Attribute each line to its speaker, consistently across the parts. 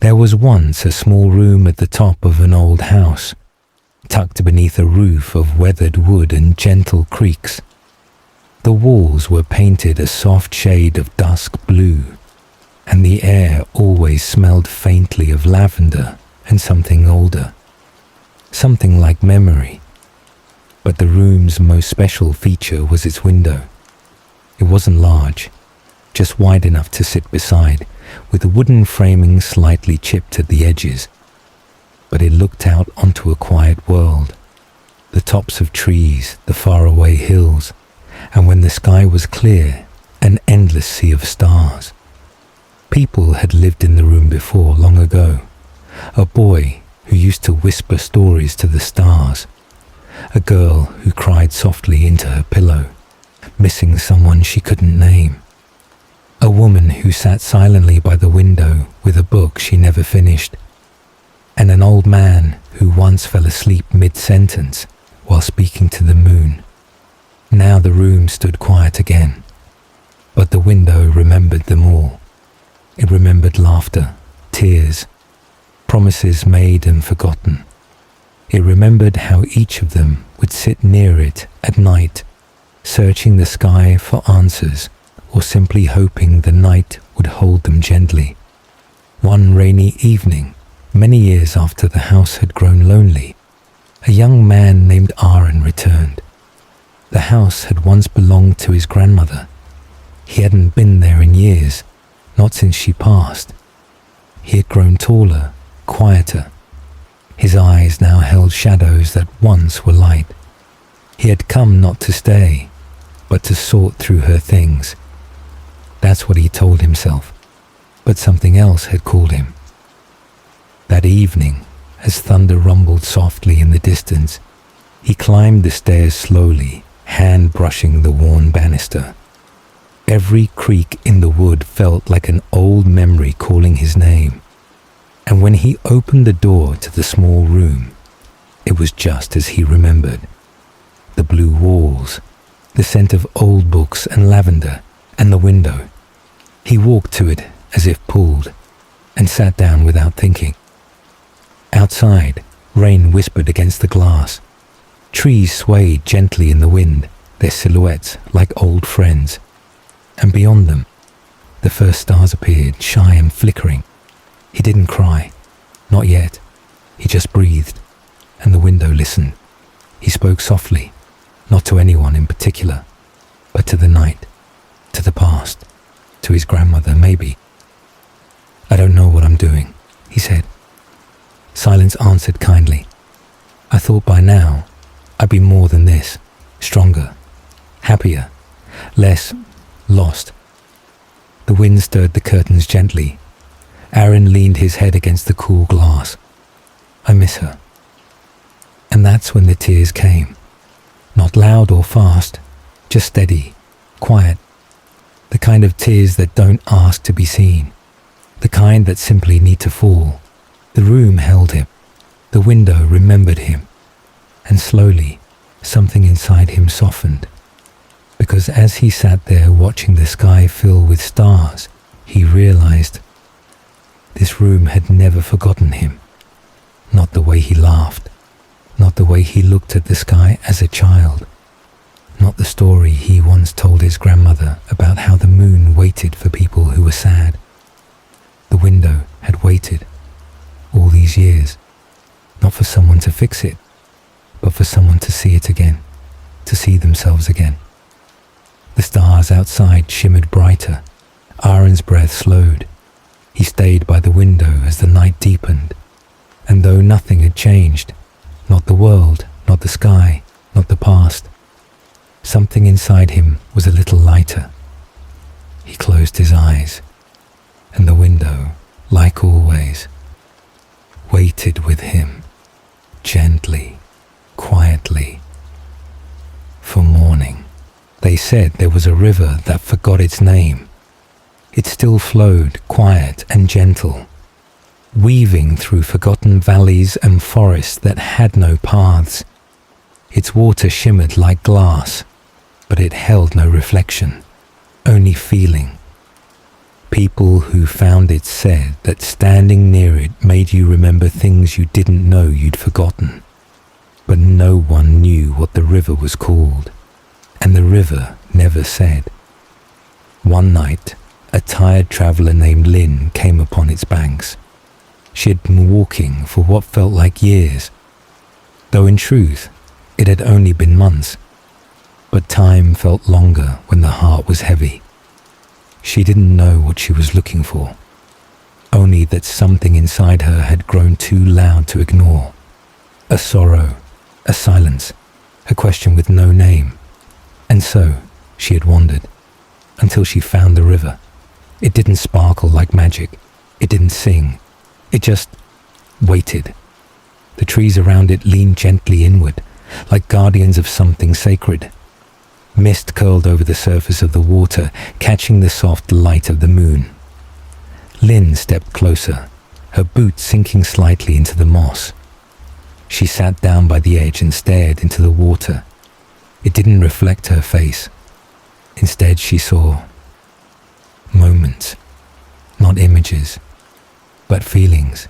Speaker 1: There was once a small room at the top of an old house, tucked beneath a roof of weathered wood and gentle creaks. The walls were painted a soft shade of dusk blue, and the air always smelled faintly of lavender and something older, something like memory. But the room's most special feature was its window. It wasn't large, just wide enough to sit beside, with the wooden framing slightly chipped at the edges. But it looked out onto a quiet world, the tops of trees, the faraway hills, and when the sky was clear, an endless sea of stars. People had lived in the room before, long ago. A boy who used to whisper stories to the stars. A girl who cried softly into her pillow, missing someone she couldn't name. A woman who sat silently by the window with a book she never finished. And an old man who once fell asleep mid-sentence while speaking to the moon. Now the room stood quiet again, but the window remembered them all. It remembered laughter, tears, promises made and forgotten. It remembered how each of them would sit near it at night, searching the sky for answers or simply hoping the night would hold them gently. One rainy evening, many years after the house had grown lonely, a young man named Aaron returned. The house had once belonged to his grandmother. He hadn't been there in years, not since she passed. He had grown taller, quieter. His eyes now held shadows that once were light. He had come not to stay, but to sort through her things. That's what he told himself, but something else had called him. That evening, as thunder rumbled softly in the distance, he climbed the stairs slowly, hand brushing the worn banister. Every creak in the wood felt like an old memory calling his name. And when he opened the door to the small room, it was just as he remembered. The blue walls, the scent of old books and lavender, and the window. He walked to it as if pulled, and sat down without thinking. Outside, rain whispered against the glass. Trees swayed gently in the wind, their silhouettes like old friends. And beyond them, the first stars appeared, shy and flickering. He didn't cry, not yet. He just breathed, and the window listened. He spoke softly, not to anyone in particular, but to the night, to the past, to his grandmother, maybe. "I don't know what I'm doing," he said. Silence answered kindly. "I thought by now I'd be more than this, stronger, happier, less lost." The wind stirred the curtains gently. Aaron leaned his head against the cool glass. "I miss her." And that's when the tears came. Not loud or fast, just steady, quiet. The kind of tears that don't ask to be seen. The kind that simply need to fall. The room held him. The window remembered him. And slowly, something inside him softened. Because as he sat there watching the sky fill with stars, he realized this room had never forgotten him. Not the way he laughed. Not the way he looked at the sky as a child. Not the story he once told his grandmother about how the moon waited for people who were sad. The window had waited all these years, not for someone to fix it, but for someone to see it again, to see themselves again. The stars outside shimmered brighter. Aaron's breath slowed. He stayed by the window as the night deepened. And though nothing had changed, not the world, not the sky, not the past, something inside him was a little lighter. He closed his eyes, and the window, like always, waited with him, gently, quietly, for morning. They said there was a river that forgot its name. It still flowed, quiet and gentle, weaving through forgotten valleys and forests that had no paths. Its water shimmered like glass, but it held no reflection, only feeling. People who found it said that standing near it made you remember things you didn't know you'd forgotten. But no one knew what the river was called, and the river never said. One night, a tired traveller named Lynn came upon its banks. She had been walking for what felt like years, though in truth, it had only been months. But time felt longer when the heart was heavy. She didn't know what she was looking for, only that something inside her had grown too loud to ignore. A sorrow, a silence, a question with no name. And so she had wandered, until she found the river. It didn't sparkle like magic. It didn't sing. It just waited. The trees around it leaned gently inward, like guardians of something sacred. Mist curled over the surface of the water, catching the soft light of the moon. Lynn stepped closer, her boots sinking slightly into the moss. She sat down by the edge and stared into the water. It didn't reflect her face. Instead, she saw moments, not images, but feelings.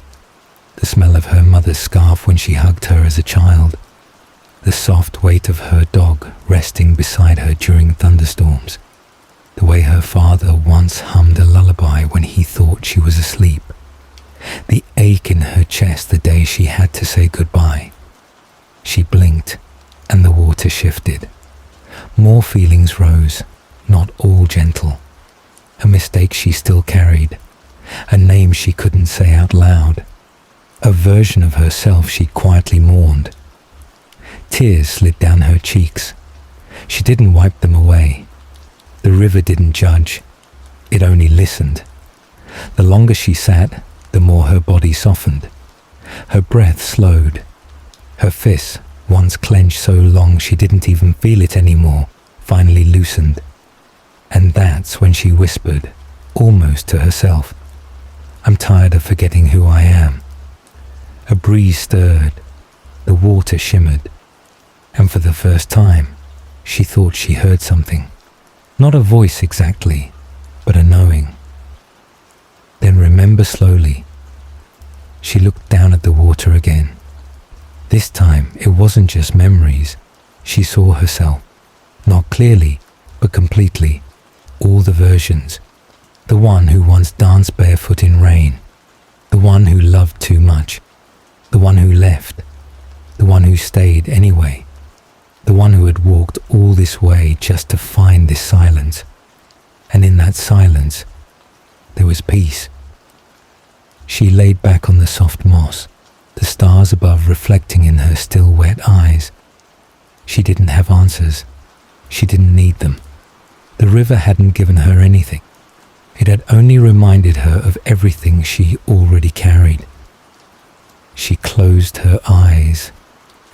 Speaker 1: The smell of her mother's scarf when she hugged her as a child. The soft weight of her dog resting beside her during thunderstorms. The way her father once hummed a lullaby when he thought she was asleep. The ache in her chest the day she had to say goodbye. She blinked, and the water shifted. More feelings rose, not all gentle. A mistake she still carried. A name she couldn't say out loud. A version of herself she quietly mourned. Tears slid down her cheeks. She didn't wipe them away. The river didn't judge. It only listened. The longer she sat, the more her body softened. Her breath slowed. Her fists, once clenched so long she didn't even feel it anymore, finally loosened. And that's when she whispered, almost to herself, "I'm tired of forgetting who I am." A breeze stirred. The water shimmered. And for the first time, she thought she heard something. Not a voice exactly, but a knowing. Then remember slowly. She looked down at the water again. This time, it wasn't just memories. She saw herself. Not clearly, but completely. All the versions. The one who once danced barefoot in rain. The one who loved too much. The one who left. The one who stayed anyway. The one who had walked all this way just to find this silence. And in that silence, there was peace. She laid back on the soft moss, the stars above reflecting in her still wet eyes. She didn't have answers. She didn't need them. The river hadn't given her anything. It had only reminded her of everything she already carried. She closed her eyes,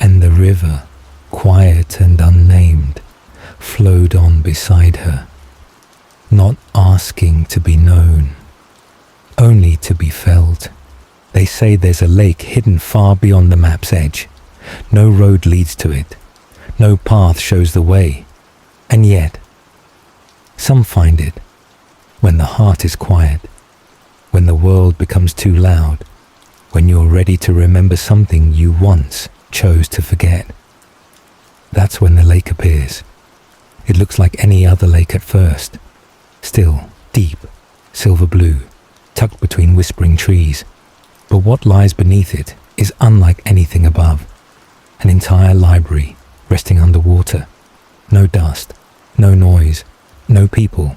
Speaker 1: and the river, quiet and unnamed, flowed on beside her, not asking to be known, only to be felt. They say there's a lake hidden far beyond the map's edge. No road leads to it. No path shows the way. And yet, some find it when the heart is quiet, when the world becomes too loud, when you're ready to remember something you once chose to forget. That's when the lake appears. It looks like any other lake at first. Still, deep, silver blue, tucked between whispering trees. But what lies beneath it is unlike anything above. An entire library resting underwater. No dust, no noise, no people.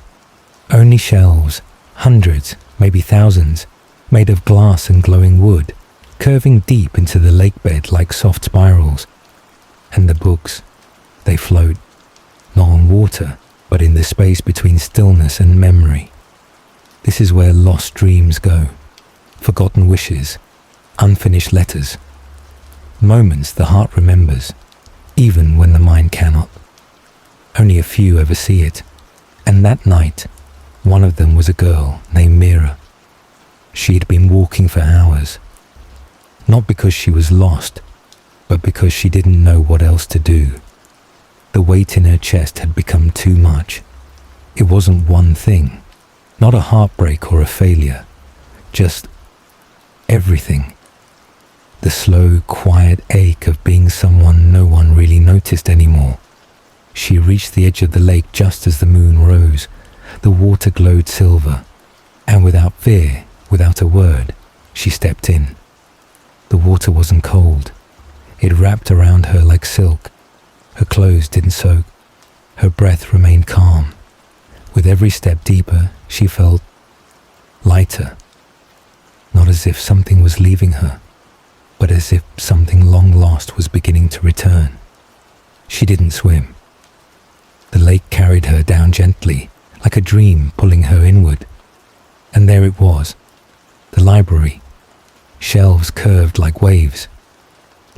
Speaker 1: Only shelves, hundreds, maybe thousands, made of glass and glowing wood, curving deep into the lake bed like soft spirals. And the books, they float, not on water, but in the space between stillness and memory. This is where lost dreams go, forgotten wishes, unfinished letters, moments the heart remembers, even when the mind cannot. Only a few ever see it, and that night, one of them was a girl named Mira. She had been walking for hours, not because she was lost, but because she didn't know what else to do. The weight in her chest had become too much. It wasn't one thing, Not a heartbreak or a failure, just everything. The slow, quiet ache of being someone no one really noticed anymore. She reached the edge of the lake just as the moon rose. The water glowed silver, and without fear, without a word, she stepped in. The water wasn't cold. It wrapped around her like silk. Her clothes didn't soak. Her breath remained calm. With every step deeper, she felt lighter. Not as if something was leaving her, but as if something long lost was beginning to return. She didn't swim. The lake carried her down gently, like a dream pulling her inward. And there it was, the library. Shelves curved like waves.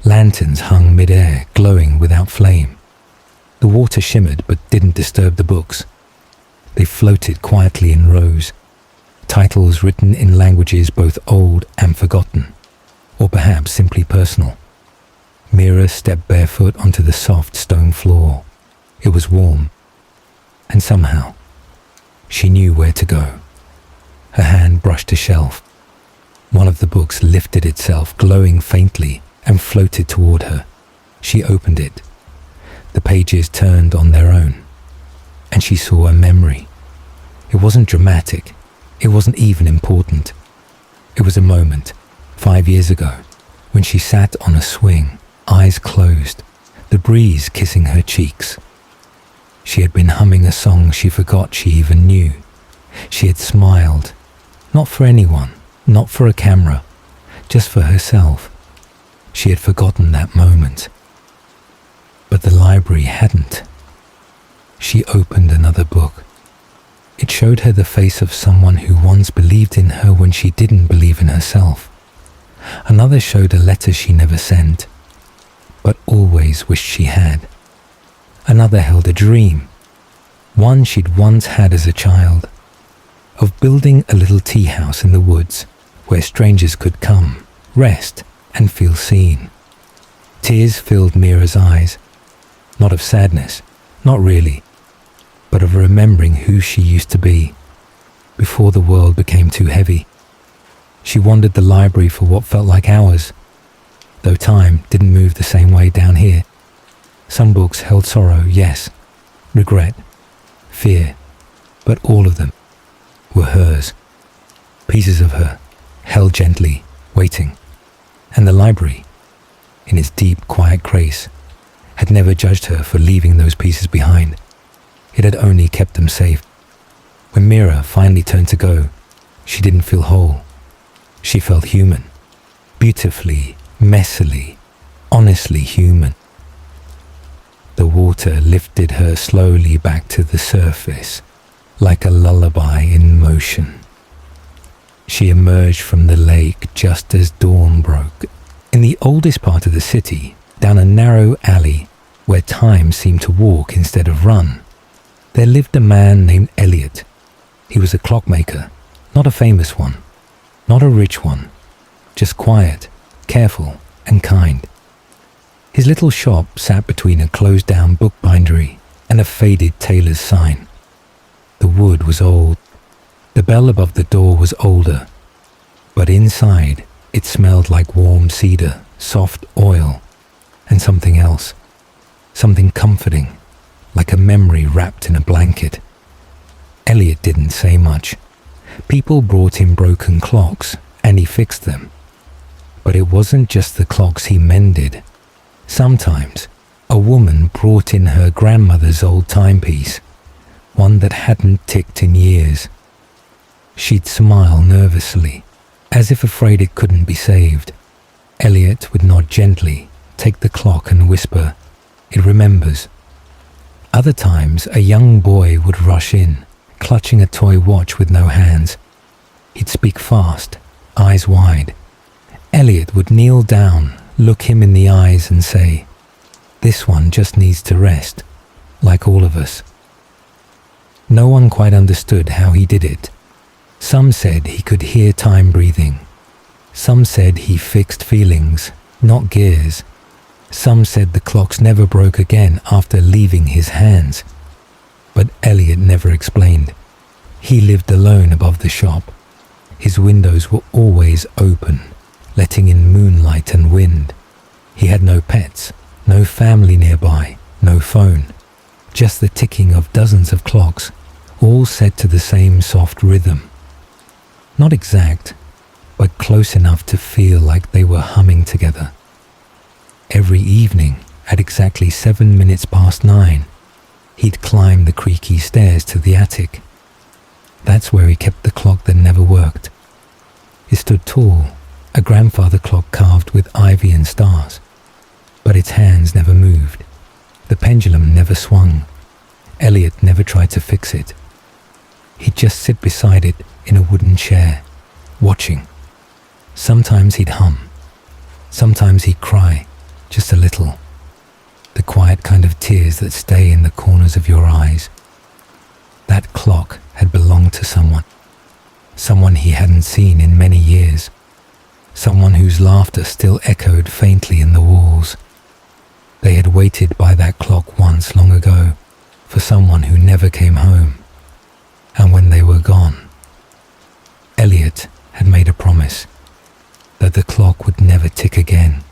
Speaker 1: Lanterns hung mid-air, glowing without flame. The water shimmered but didn't disturb the books. They floated quietly in rows, titles written in languages both old and forgotten, or perhaps simply personal. Mira stepped barefoot onto the soft stone floor. It was warm, and somehow, she knew where to go. Her hand brushed a shelf. One of the books lifted itself, glowing faintly, and floated toward her. She opened it. The pages turned on their own, and she saw a memory. It wasn't dramatic. It wasn't even important. It was a moment, 5 years ago, when she sat on a swing, eyes closed, the breeze kissing her cheeks. She had been humming a song she forgot she even knew. She had smiled, not for anyone, not for a camera, just for herself. She had forgotten that moment. But the library hadn't. She opened another book. It showed her the face of someone who once believed in her when she didn't believe in herself. Another showed a letter she never sent, but always wished she had. Another held a dream, one she'd once had as a child, of building a little tea house in the woods where strangers could come, rest, and feel seen. Tears filled Mira's eyes, not of sadness, not really, but of remembering who she used to be before the world became too heavy. She wandered the library for what felt like hours, though time didn't move the same way down here. Some books held sorrow, yes, regret, fear, but all of them were hers, pieces of her, held gently, waiting. And the library, in its deep, quiet grace, had never judged her for leaving those pieces behind. It had only kept them safe. When Mira finally turned to go, she didn't feel whole. She felt human, beautifully, messily, honestly human. The water lifted her slowly back to the surface, like a lullaby in motion. She emerged from the lake just as dawn broke. In the oldest part of the city, down a narrow alley where time seemed to walk instead of run, there lived a man named Elliot. He was a clockmaker, not a famous one, not a rich one, just quiet, careful, and kind. His little shop sat between a closed-down bookbindery and a faded tailor's sign. The wood was old. The bell above the door was older, but inside it smelled like warm cedar, soft oil, and something else, something comforting, like a memory wrapped in a blanket. Elliot didn't say much. People brought him broken clocks, and he fixed them. But it wasn't just the clocks he mended. Sometimes, a woman brought in her grandmother's old timepiece, one that hadn't ticked in years. She'd smile nervously, as if afraid it couldn't be saved. Elliot would nod gently, take the clock and whisper, "It remembers." Other times, a young boy would rush in, clutching a toy watch with no hands. He'd speak fast, eyes wide. Elliot would kneel down, look him in the eyes and say, "This one just needs to rest, like all of us." No one quite understood how he did it. Some said he could hear time breathing. Some said he fixed feelings, not gears. Some said the clocks never broke again after leaving his hands. But Elliot never explained. He lived alone above the shop. His windows were always open, letting in moonlight and wind. He had no pets, no family nearby, no phone, just the ticking of dozens of clocks, all set to the same soft rhythm. Not exact, but close enough to feel like they were humming together. Every evening, at exactly 7 minutes past 9, he'd climb the creaky stairs to the attic. That's where he kept the clock that never worked. It stood tall, a grandfather clock carved with ivy and stars, but its hands never moved. The pendulum never swung. Elliot never tried to fix it. He'd just sit beside it in a wooden chair, watching. Sometimes he'd hum. Sometimes he'd cry, just a little. The quiet kind of tears that stay in the corners of your eyes. That clock had belonged to someone. Someone he hadn't seen in many years. Someone whose laughter still echoed faintly in the walls. They had waited by that clock once long ago for someone who never came home. And when they were gone, Elliot had made a promise that the clock would never tick again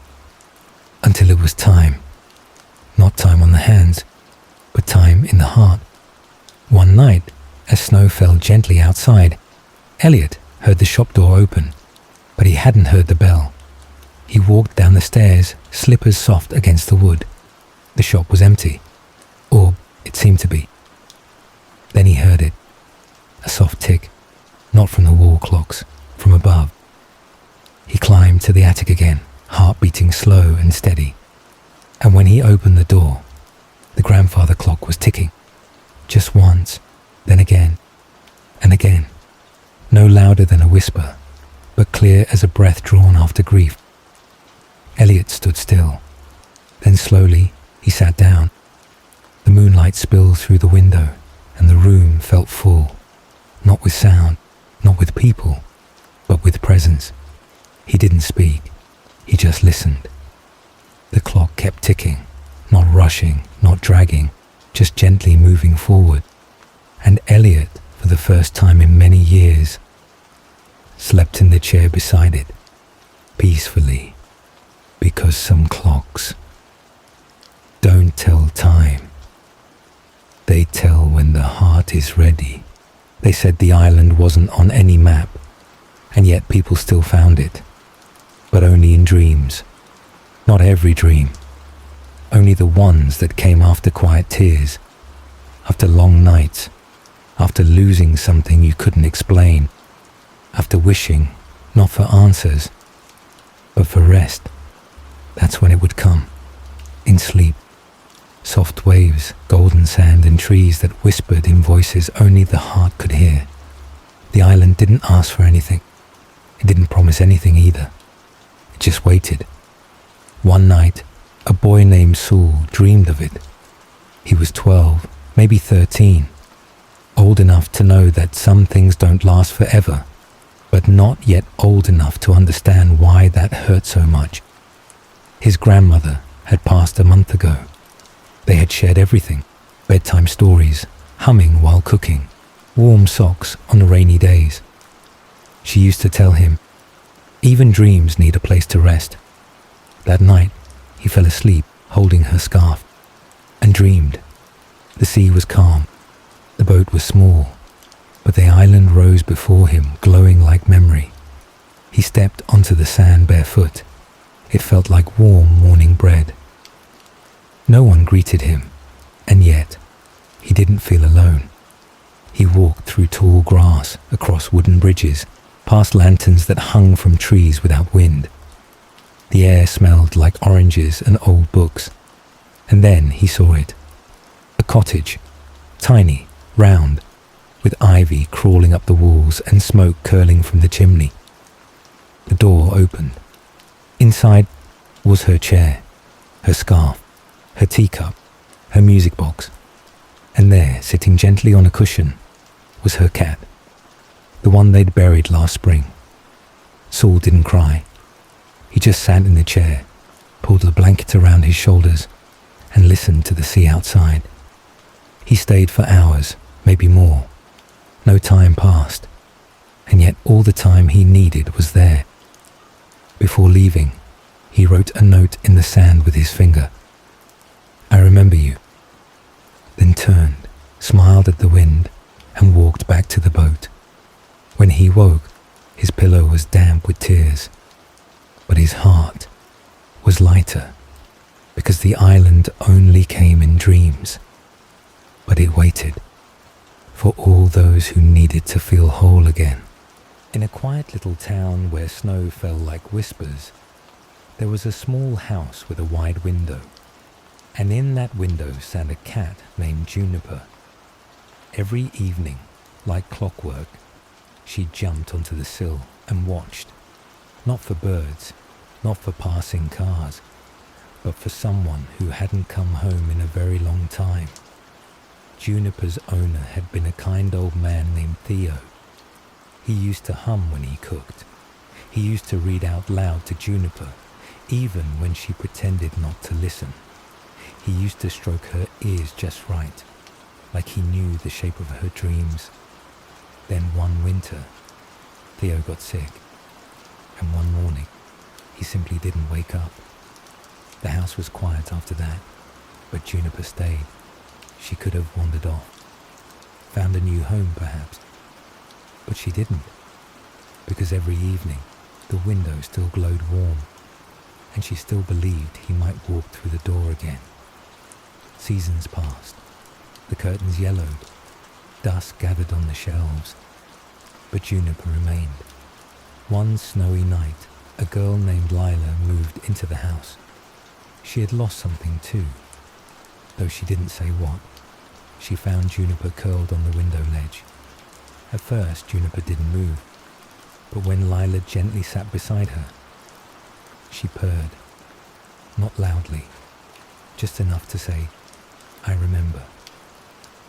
Speaker 1: until it was time. Not time on the hands, but time in the heart. One night, as snow fell gently outside, Elliot heard the shop door open, but he hadn't heard the bell. He walked down the stairs, slippers soft against the wood. The shop was empty, or it seemed to be. Then he heard it, a soft tick, not from the wall clocks, from above. He climbed to the attic again, heart beating slow and steady. And when he opened the door, the grandfather clock was ticking. Just once, then again, and again. No louder than a whisper, but clear as a breath drawn after grief. Elliot stood still. Then slowly, he sat down. The moonlight spilled through the window, and the room felt full. Not with sound, not with people, but with presence. He didn't speak. He just listened. The clock kept ticking, not rushing, not dragging, just gently moving forward. And Elliot, for the first time in many years, slept in the chair beside it, peacefully, because some clocks don't tell time. They tell when the heart is ready. They said the island wasn't on any map, and yet people still found it, but only in dreams. Not every dream, only the ones that came after quiet tears, after long nights, after losing something you couldn't explain, after wishing, not for answers, but for rest. That's when it would come, in sleep. Soft waves, golden sand and trees that whispered in voices only the heart could hear. The island didn't ask for anything. It didn't promise anything either. It just waited. One night, a boy named Saul dreamed of it. He was 12, maybe 13, old enough to know that some things don't last forever, but not yet old enough to understand why that hurt so much. His grandmother had passed a month ago. They had shared everything, bedtime stories, humming while cooking, warm socks on rainy days. She used to tell him, even dreams need a place to rest. That night, he fell asleep holding her scarf and dreamed. The sea was calm, the boat was small, but the island rose before him, glowing like memory. He stepped onto the sand barefoot. It felt like warm morning bread. No one greeted him, and yet he didn't feel alone. He walked through tall grass, across wooden bridges, past lanterns that hung from trees without wind. The air smelled like oranges and old books. And then he saw it. A cottage, tiny, round, with ivy crawling up the walls and smoke curling from the chimney. The door opened. Inside was her chair, her scarf, her teacup, her music box. And there, sitting gently on a cushion, was her cat, the one they'd buried last spring. Saul didn't cry. He just sat in the chair, pulled a blanket around his shoulders, and listened to the sea outside. He stayed for hours, maybe more. No time passed, and yet all the time he needed was there. Before leaving, he wrote a note in the sand with his finger. "I remember you." Then turned, smiled at the wind, and walked back to the boat. When he woke, his pillow was damp with tears, but his heart was lighter, because the island only came in dreams. But it waited for all those who needed to feel whole again. In a quiet little town where snow fell like whispers, there was a small house with a wide window, and in that window sat a cat named Juniper. Every evening, like clockwork, she jumped onto the sill and watched, not for birds, not for passing cars, but for someone who hadn't come home in a very long time. Juniper's owner had been a kind old man named Theo. He used to hum when he cooked. He used to read out loud to Juniper, even when she pretended not to listen. He used to stroke her ears just right, like he knew the shape of her dreams. Then one winter, Theo got sick, and one morning, he simply didn't wake up. The house was quiet after that, but Juniper stayed. She could have wandered off, found a new home perhaps, but she didn't, because every evening the window still glowed warm, and she still believed he might walk through the door again. Seasons passed, the curtains yellowed, dust gathered on the shelves, but Juniper remained. One snowy night, a girl named Lila moved into the house. She had lost something too, though she didn't say what. She found Juniper curled on the window ledge. At first, Juniper didn't move, but when Lila gently sat beside her, she purred, not loudly, just enough to say, "I remember."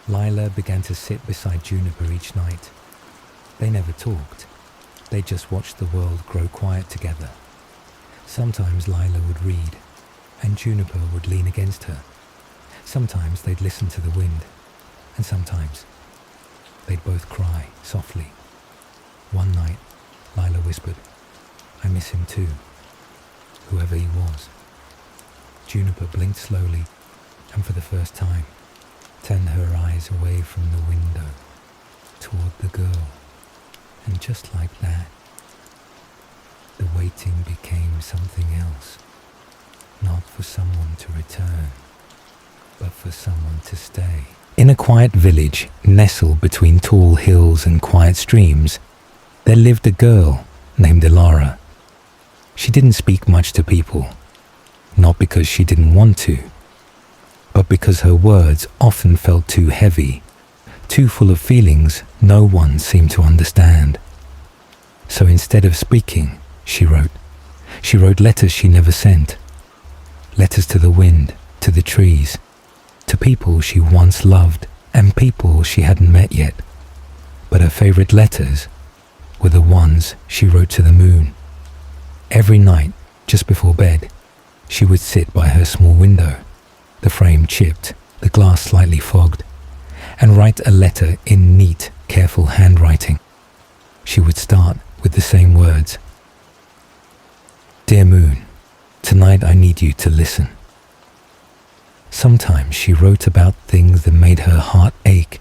Speaker 1: Lila began to sit beside Juniper each night. They never talked. They just watched the world grow quiet together. Sometimes Lila would read, and Juniper would lean against her. Sometimes they'd listen to the wind, and sometimes they'd both cry softly. One night, Lila whispered, "I miss him too, whoever he was." Juniper blinked slowly, and for the first time, turned her eyes away from the window toward the girl. And just like that, the waiting became something else. Not for someone to return, but for someone to stay. In a quiet village, nestled between tall hills and quiet streams, there lived a girl named Elara. She didn't speak much to people, not because she didn't want to, but because her words often felt too heavy, too full of feelings no one seemed to understand. So instead of speaking, she wrote. She wrote letters she never sent. Letters to the wind, to the trees, to people she once loved and people she hadn't met yet. But her favorite letters were the ones she wrote to the moon. Every night, just before bed, she would sit by her small window, the frame chipped, the glass slightly fogged, and write a letter in neat, careful handwriting. She would start with the same words. "Dear Moon, tonight I need you to listen." Sometimes she wrote about things that made her heart ache,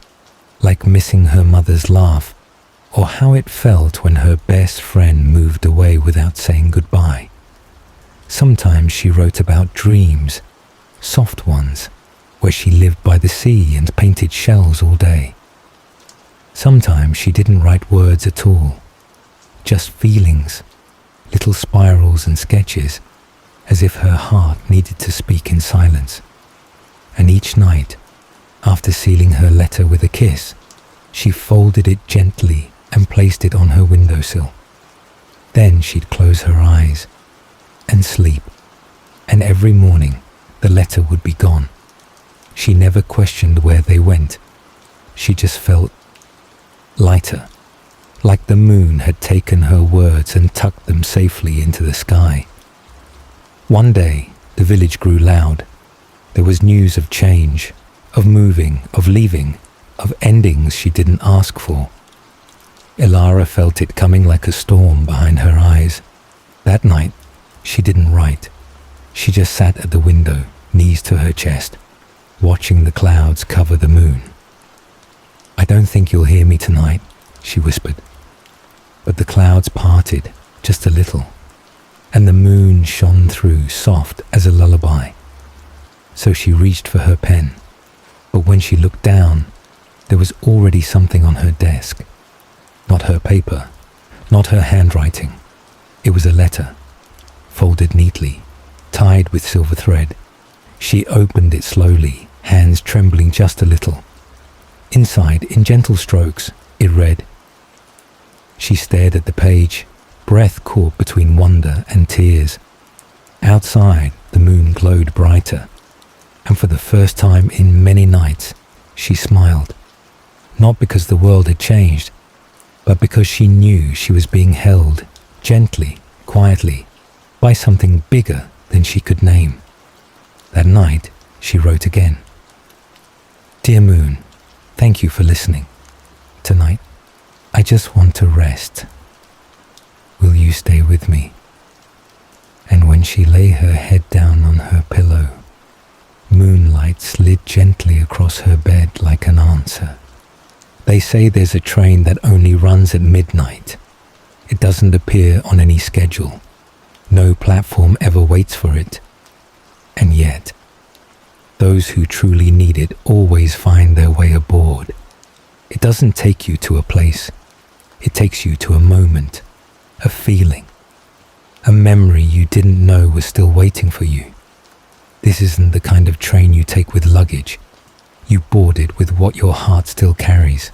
Speaker 1: like missing her mother's laugh, or how it felt when her best friend moved away without saying goodbye. Sometimes she wrote about dreams, soft ones, where she lived by the sea and painted shells all day. Sometimes she didn't write words at all, just feelings, little spirals and sketches, as if her heart needed to speak in silence. And each night, after sealing her letter with a kiss, she folded it gently and placed it on her windowsill. Then she'd close her eyes and sleep, and every morning the letter would be gone. She never questioned where they went. She just felt lighter, like the moon had taken her words and tucked them safely into the sky. One day, the village grew loud. There was news of change, of moving, of leaving, of endings she didn't ask for. Ilara felt it coming like a storm behind her eyes. That night, she didn't write. She just sat at the window, knees to her chest, watching the clouds cover the moon. "I don't think you'll hear me tonight," she whispered. But the clouds parted just a little, and the moon shone through soft as a lullaby. So she reached for her pen, but when she looked down, there was already something on her desk. Not her paper, not her handwriting. It was a letter, folded neatly, tied with silver thread. She opened it slowly, hands trembling just a little. Inside, in gentle strokes, it read. She stared at the page, breath caught between wonder and tears. Outside, the moon glowed brighter, and for the first time in many nights, she smiled. Not because the world had changed, but because she knew she was being held, gently, quietly, by something bigger than she could name. That night, she wrote again. "Dear Moon, thank you for listening. Tonight, I just want to rest. Will you stay with me?" And when she lay her head down on her pillow, moonlight slid gently across her bed like an answer. They say there's a train that only runs at midnight. It doesn't appear on any schedule. No platform ever waits for it. And yet, those who truly need it always find their way aboard. It doesn't take you to a place. It takes you to a moment, a feeling, a memory you didn't know was still waiting for you. This isn't the kind of train you take with luggage. You board it with what your heart still carries.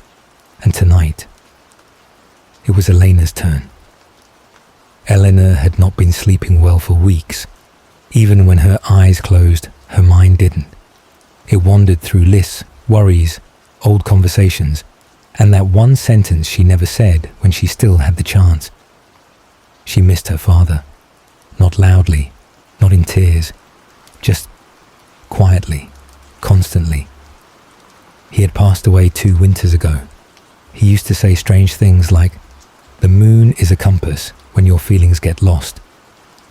Speaker 1: And tonight, it was Elena's turn. Eleanor had not been sleeping well for weeks. Even when her eyes closed, her mind didn't. It wandered through lists, worries, old conversations, and that one sentence she never said when she still had the chance. She missed her father. Not loudly, not in tears, just quietly, constantly. He had passed away 2 winters ago. He used to say strange things like, "The moon is a compass when your feelings get lost,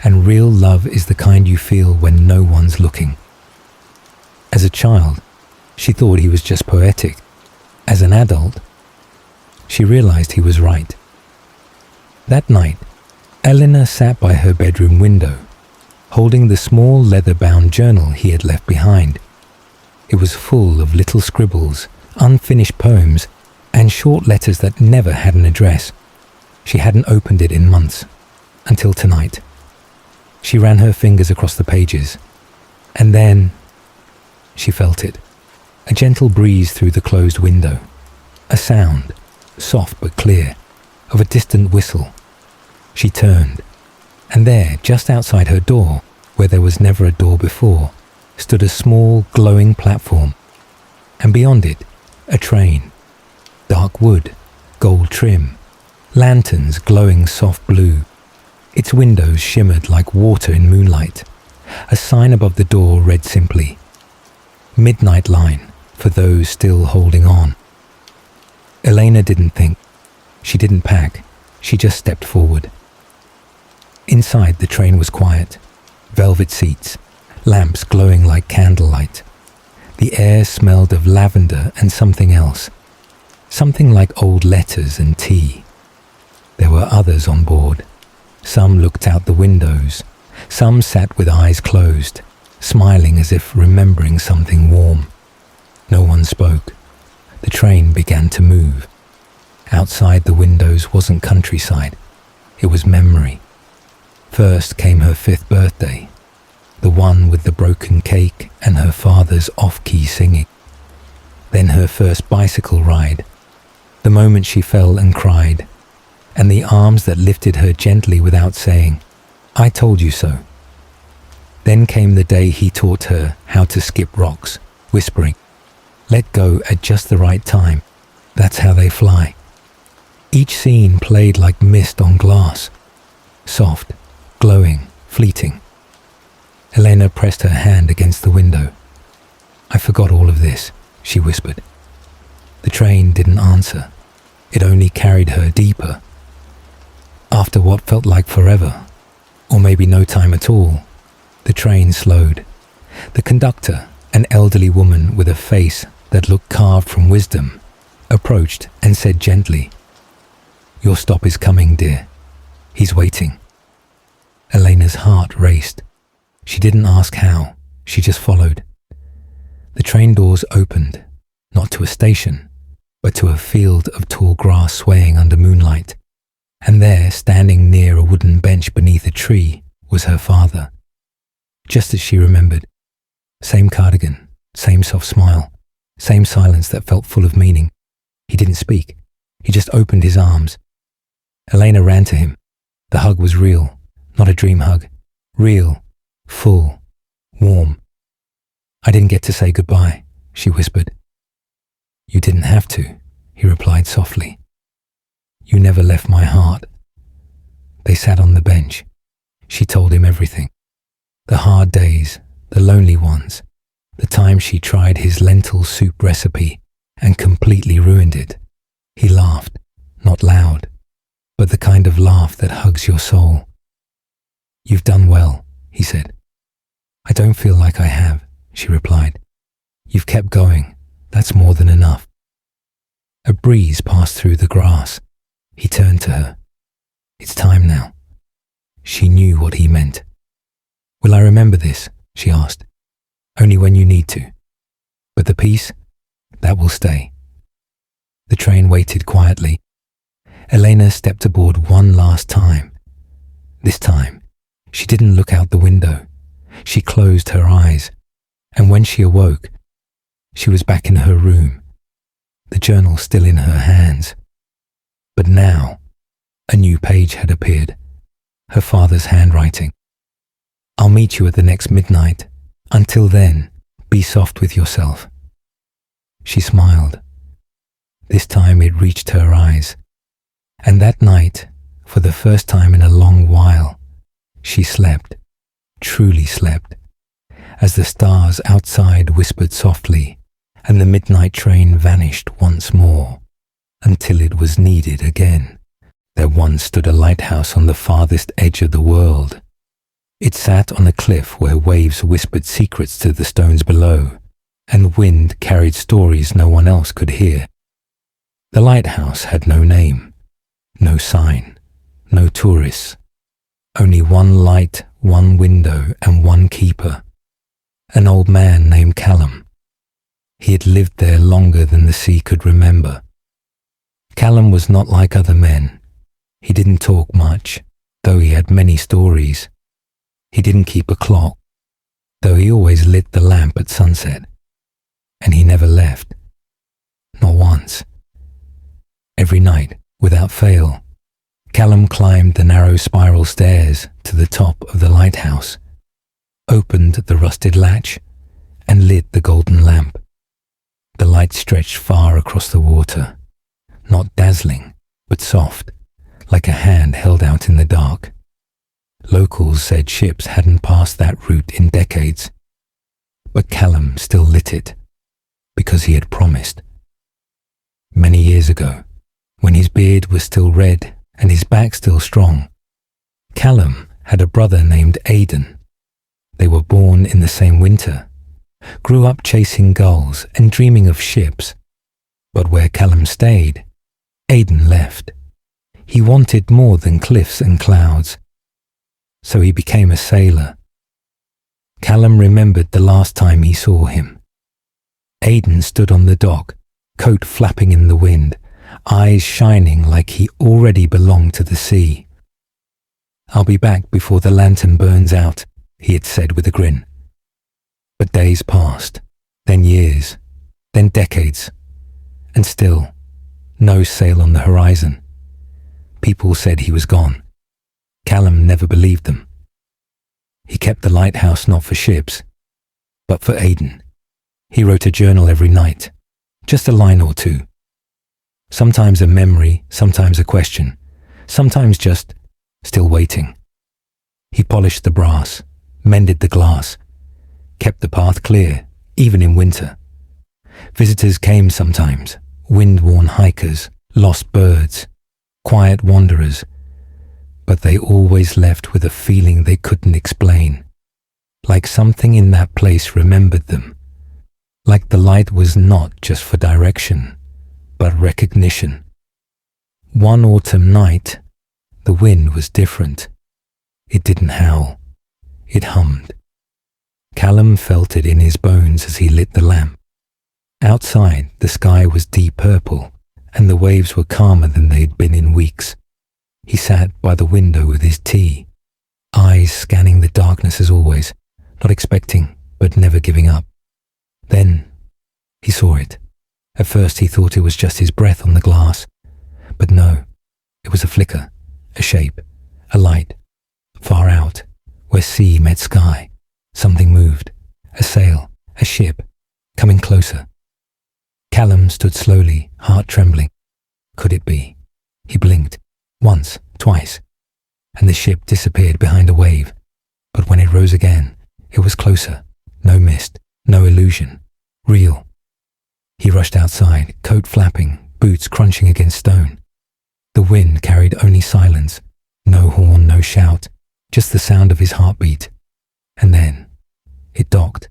Speaker 1: and real love is the kind you feel when no one's looking." As a child, she thought he was just poetic. As an adult, she realized he was right. That night, Eleanor sat by her bedroom window, holding the small leather-bound journal he had left behind. It was full of little scribbles, unfinished poems, and short letters that never had an address. She hadn't opened it in months, until tonight. She ran her fingers across the pages, and then she felt it. A gentle breeze through the closed window. A sound, soft but clear, of a distant whistle. She turned, and there, just outside her door, where there was never a door before, stood a small, glowing platform, and beyond it, a train. Dark wood, gold trim, lanterns glowing soft blue. Its windows shimmered like water in moonlight. A sign above the door read simply, "Midnight Line for those still holding on." Elena didn't think. She didn't pack. She just stepped forward. Inside, the train was quiet. Velvet seats, lamps glowing like candlelight. The air smelled of lavender and something else. Something like old letters and tea. There were others on board. Some looked out the windows. Some sat with eyes closed, smiling as if remembering something warm. No one spoke. The train began to move. Outside the windows wasn't countryside. It was memory. First came her 5th birthday, the one with the broken cake and her father's off-key singing. Then her first bicycle ride, the moment she fell and cried, and the arms that lifted her gently without saying, "I told you so." Then came the day he taught her how to skip rocks, whispering, "Let go at just the right time. That's how they fly." Each scene played like mist on glass, soft, glowing, fleeting. Elena pressed her hand against the window. "I forgot all of this," she whispered. The train didn't answer. It only carried her deeper. After what felt like forever, or maybe no time at all, the train slowed. The conductor, an elderly woman with a face that looked carved from wisdom, approached and said gently, "Your stop is coming, dear. He's waiting." Elena's heart raced. She didn't ask how, she just followed. The train doors opened, not to a station, but to a field of tall grass swaying under moonlight. And there, standing near a wooden bench beneath a tree, was her father. Just as she remembered. Same cardigan, same soft smile, same silence that felt full of meaning. He didn't speak. He just opened his arms. Elena ran to him. The hug was real, not a dream hug. Real, full, warm. "I didn't get to say goodbye," she whispered. "You didn't have to," he replied softly. "You never left my heart." They sat on the bench. She told him everything. The hard days, the lonely ones, the time she tried his lentil soup recipe and completely ruined it. He laughed, not loud, but the kind of laugh that hugs your soul. "You've done well," he said. "I don't feel like I have," she replied. "You've kept going. That's more than enough." A breeze passed through the grass. He turned to her. "It's time now." She knew what he meant. "Will I remember this?" she asked. "Only when you need to. But the peace, that will stay." The train waited quietly. Elena stepped aboard one last time. This time, she didn't look out the window. She closed her eyes, and when she awoke, she was back in her room, the journal still in her hands. But now, a new page had appeared, her father's handwriting. "I'll meet you at the next midnight. Until then, be soft with yourself." She smiled. This time it reached her eyes. And that night, for the first time in a long while, she slept, truly slept, as the stars outside whispered softly and the midnight train vanished once more, until it was needed again. There once stood a lighthouse on the farthest edge of the world. It sat on a cliff where waves whispered secrets to the stones below, and wind carried stories no one else could hear. The lighthouse had no name, no sign, no tourists, only one light, one window, and one keeper, an old man named Callum. He had lived there longer than the sea could remember. Callum was not like other men. He didn't talk much, though he had many stories. He didn't keep a clock, though he always lit the lamp at sunset. And he never left. Not once. Every night, without fail, Callum climbed the narrow spiral stairs to the top of the lighthouse, opened the rusted latch, and lit the golden lamp. The light stretched far across the water, not dazzling, but soft, like a hand held out in the dark. Locals said ships hadn't passed that route in decades, but Callum still lit it, because he had promised. Many years ago, when his beard was still red and his back still strong, Callum had a brother named Aidan. They were born in the same winter, grew up chasing gulls and dreaming of ships. But where Callum stayed, Aidan left. He wanted more than cliffs and clouds, so he became a sailor. Callum remembered the last time he saw him. Aidan stood on the dock, coat flapping in the wind, eyes shining like he already belonged to the sea. "I'll be back before the lantern burns out," he had said with a grin. But days passed, then years, then decades, and still, no sail on the horizon. People said he was gone. Callum never believed them. He kept the lighthouse not for ships, but for Aidan. He wrote a journal every night, just a line or two. Sometimes a memory, sometimes a question, sometimes just still waiting. He polished the brass, mended the glass, kept the path clear, even in winter. Visitors came sometimes, wind-worn hikers, lost birds, quiet wanderers, but they always left with a feeling they couldn't explain, like something in that place remembered them, like the light was not just for direction, but recognition. One autumn night, the wind was different. It didn't howl, it hummed. Callum felt it in his bones as he lit the lamp. Outside, the sky was deep purple, and the waves were calmer than they'd been in weeks. He sat by the window with his tea, eyes scanning the darkness as always, not expecting, but never giving up. Then he saw it. At first he thought it was just his breath on the glass, but no, it was a flicker, a shape, a light. Far out, where sea met sky, something moved, a sail, a ship, coming closer. Callum stood slowly, heart trembling. Could it be? He blinked, once, twice, and the ship disappeared behind a wave. But when it rose again, it was closer, no mist, no illusion, real. He rushed outside, coat flapping, boots crunching against stone. The wind carried only silence, no horn, no shout, just the sound of his heartbeat. And then it docked,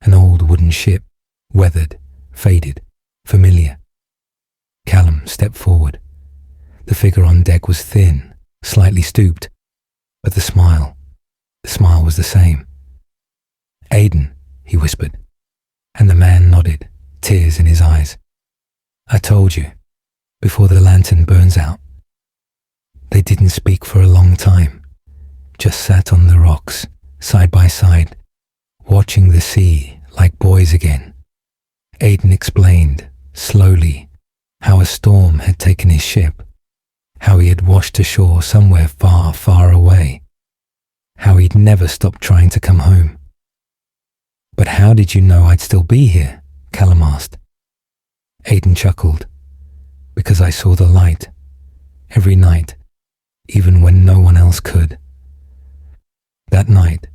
Speaker 1: an old wooden ship, weathered, faded, familiar. Callum stepped forward. The figure on deck was thin, slightly stooped, but the smile was the same. "Aidan," he whispered, and the man nodded, tears in his eyes. "I told you, before the lantern burns out." They didn't speak for a long time, just sat on the rocks, side by side, watching the sea like boys again. Aidan explained, slowly, how a storm had taken his ship, how he had washed ashore somewhere far, far away, how he'd never stopped trying to come home. "But how did you know I'd still be here?" Callum asked. Aidan chuckled. "Because I saw the light, every night, even when no one else could." That night,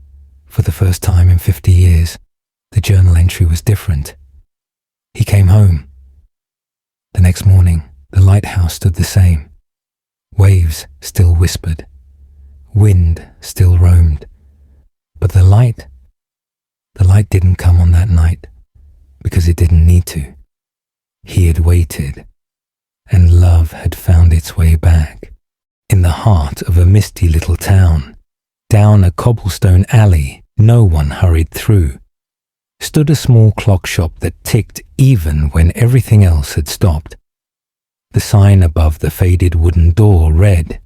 Speaker 1: for the first time in 50 years, the journal entry was different. He came home. The next morning, the lighthouse stood the same. Waves still whispered. Wind still roamed. But the light didn't come on that night, because it didn't need to. He had waited, and love had found its way back. In the heart of a misty little town, down a cobblestone alley no one hurried through, stood a small clock shop that ticked even when everything else had stopped. The sign above the faded wooden door read,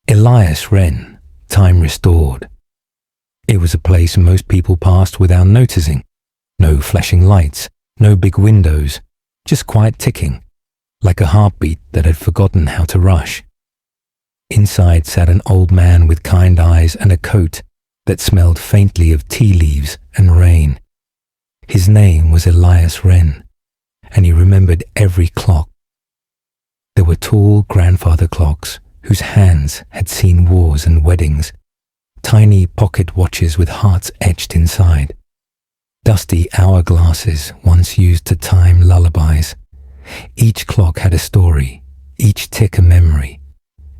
Speaker 1: "Elias Wren, time restored." It was a place most people passed without noticing. No flashing lights, no big windows, just quiet ticking, like a heartbeat that had forgotten how to rush. Inside sat an old man with kind eyes and a coat that smelled faintly of tea leaves and rain. His name was Elias Wren, and he remembered every clock. There were tall grandfather clocks whose hands had seen wars and weddings, tiny pocket watches with hearts etched inside, dusty hourglasses once used to time lullabies. Each clock had a story, each tick a memory.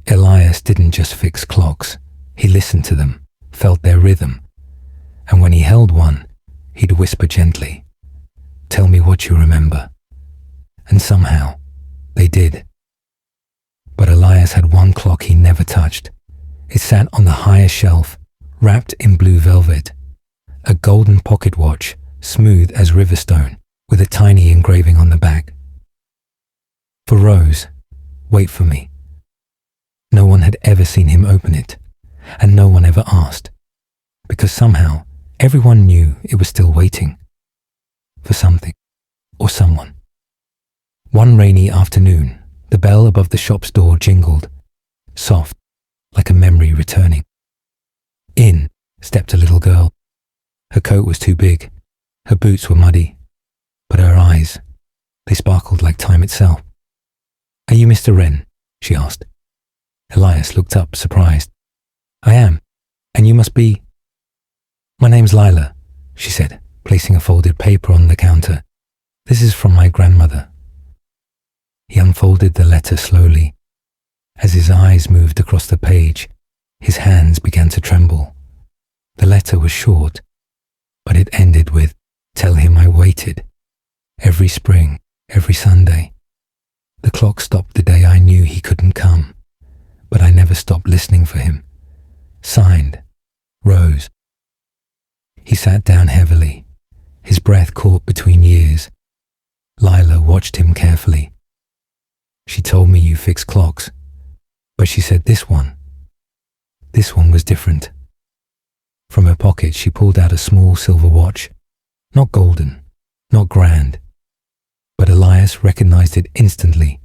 Speaker 1: Elias didn't just fix clocks, he listened to them, felt their rhythm, and when he held one, he'd whisper gently, "Tell me what you remember." And somehow, they did. But Elias had one clock he never touched. It sat on the highest shelf, wrapped in blue velvet, a golden pocket watch, smooth as riverstone, with a tiny engraving on the back. "For Rose, wait for me." No one had ever seen him open it, and no one ever asked, because somehow everyone knew it was still waiting for something or someone. One rainy afternoon, the bell above the shop's door jingled, soft, like a memory returning. In stepped a little girl. Her coat was too big, her boots were muddy, but her eyes, they sparkled like time itself. "Are you Mr. Wren?" she asked. Elias looked up, surprised. "I am, and you must be—" "My name's Lila," she said, placing a folded paper on the counter. "This is from my grandmother." He unfolded the letter slowly. As his eyes moved across the page, his hands began to tremble. The letter was short, but it ended with, "Tell him I waited. Every spring, every Sunday. The clock stopped the day I knew he couldn't come, but I never stopped listening for him. Signed, Rose." He sat down heavily, his breath caught between years. Lila watched him carefully. "She told me you fix clocks, but she said this one was different." From her pocket she pulled out a small silver watch, not golden, not grand, but Elias recognized it instantly,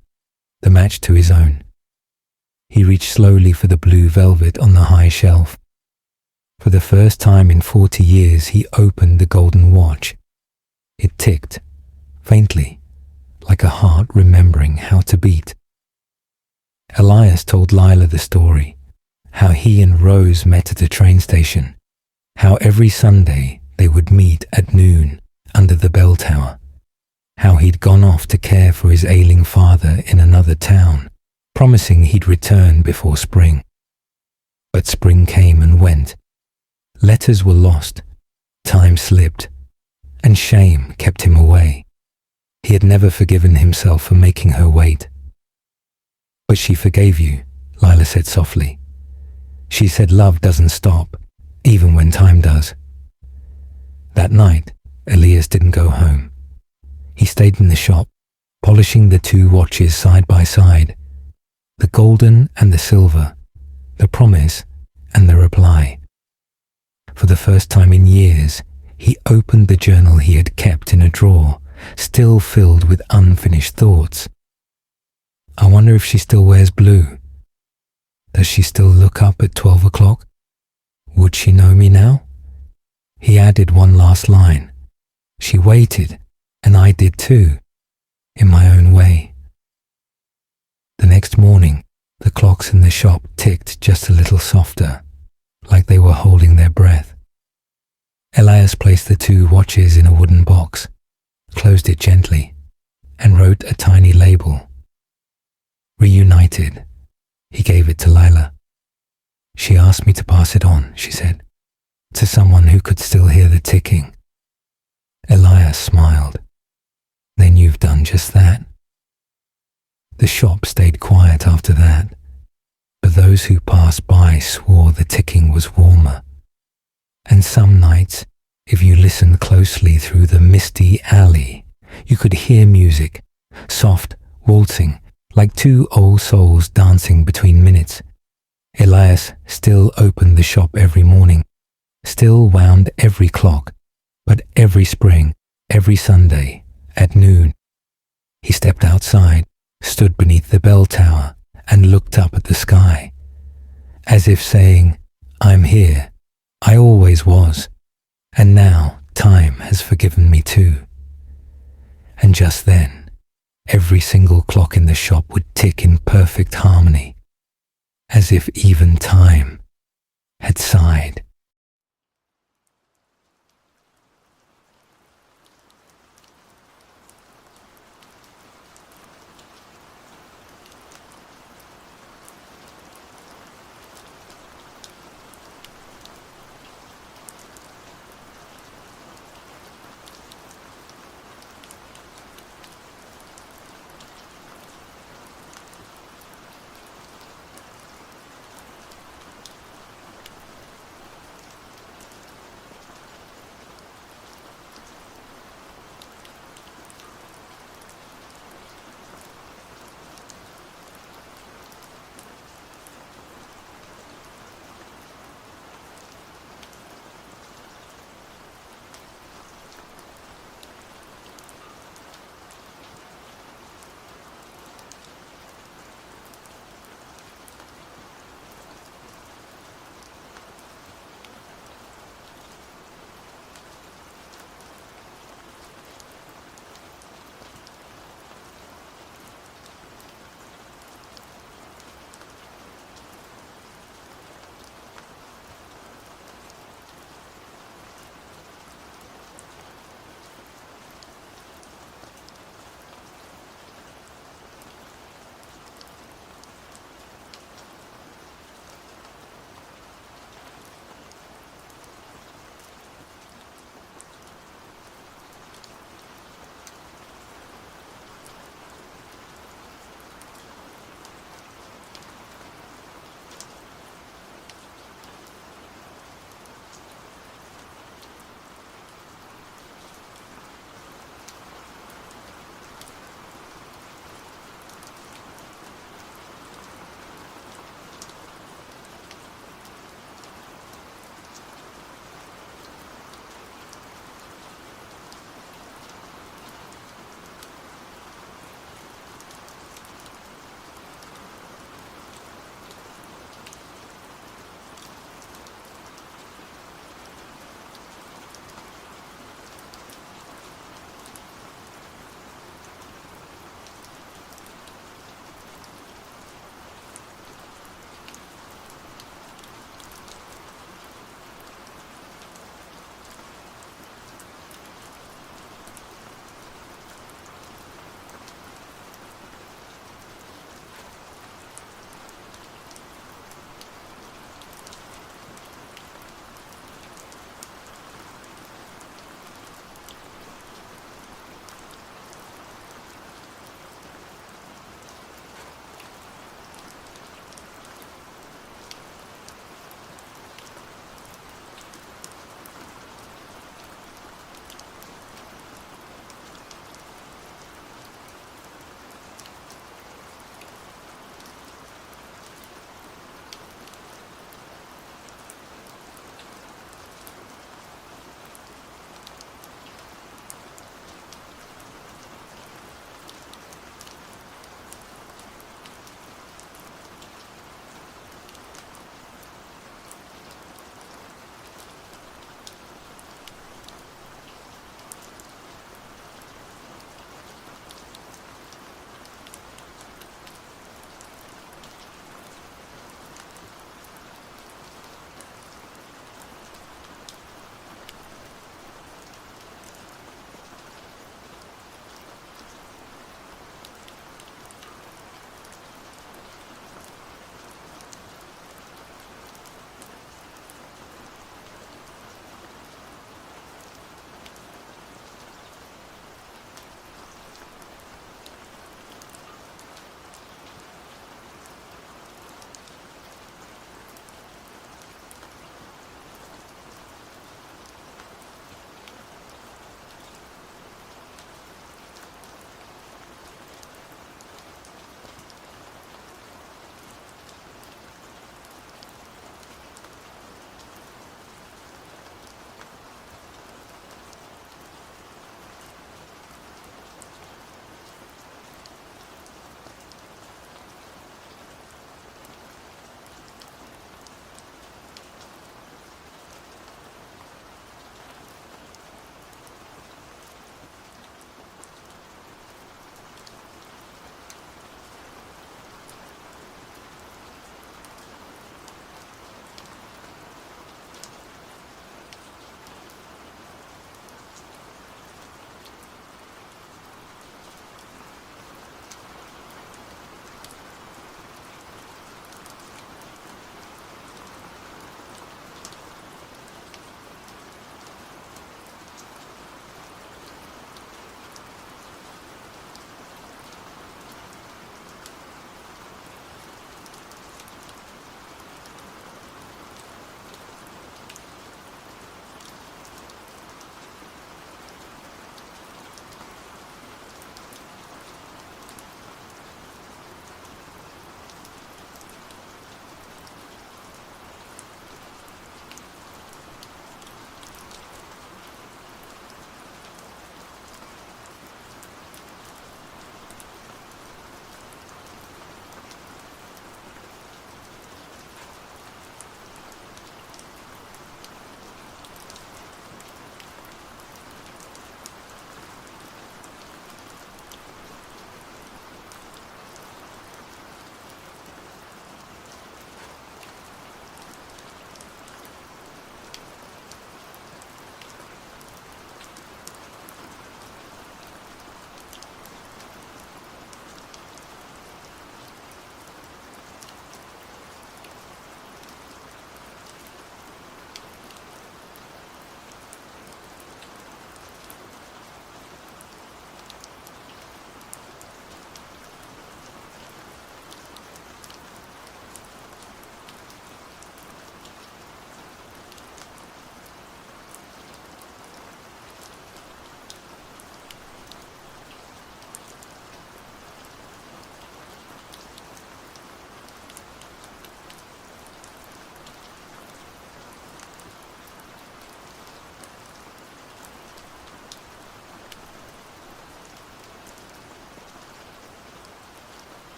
Speaker 1: the match to his own. He reached slowly for the blue velvet on the high shelf. For the first time in 40 years he opened the golden watch. It ticked, faintly, like a heart remembering how to beat. Elias told Lila the story, how he and Rose met at a train station, how every Sunday they would meet at noon under the bell tower, how he'd gone off to care for his ailing father in another town, promising he'd return before spring. But spring came and went. Letters were lost, time slipped, and shame kept him away. He had never forgiven himself for making her wait. "But she forgave you," Lila said softly. "She said love doesn't stop, even when time does." That night, Elias didn't go home. He stayed in the shop, polishing the two watches side by side, the golden and the silver, the promise and the reply. For the first time in years, he opened the journal he had kept in a drawer, still filled with unfinished thoughts. "I wonder if she still wears blue. Does she still look up at 12 o'clock? Would she know me now?" He added one last line. "She waited, and I did too, in my own way." The next morning, the clocks in the shop ticked just a little softer, like they were holding their breath. Elias placed the two watches in a wooden box, closed it gently, and wrote a tiny label. "Reunited." He gave it to Lila. "She asked me to pass it on," she said, "to someone who could still hear the ticking." Elias smiled. "Then you've done just that." The shop stayed quiet after that, but those who passed by swore the ticking was warmer. And some nights, if you listened closely through the misty alley, you could hear music, soft, waltzing, like two old souls dancing between minutes. Elias still opened the shop every morning, still wound every clock, but every spring, every Sunday, at noon, he stepped outside, stood beneath the bell tower, and looked up at the sky, as if saying, "I'm here. I always was, and now time has forgiven me too." And just then, every single clock in the shop would tick in perfect harmony, as if even time had sighed.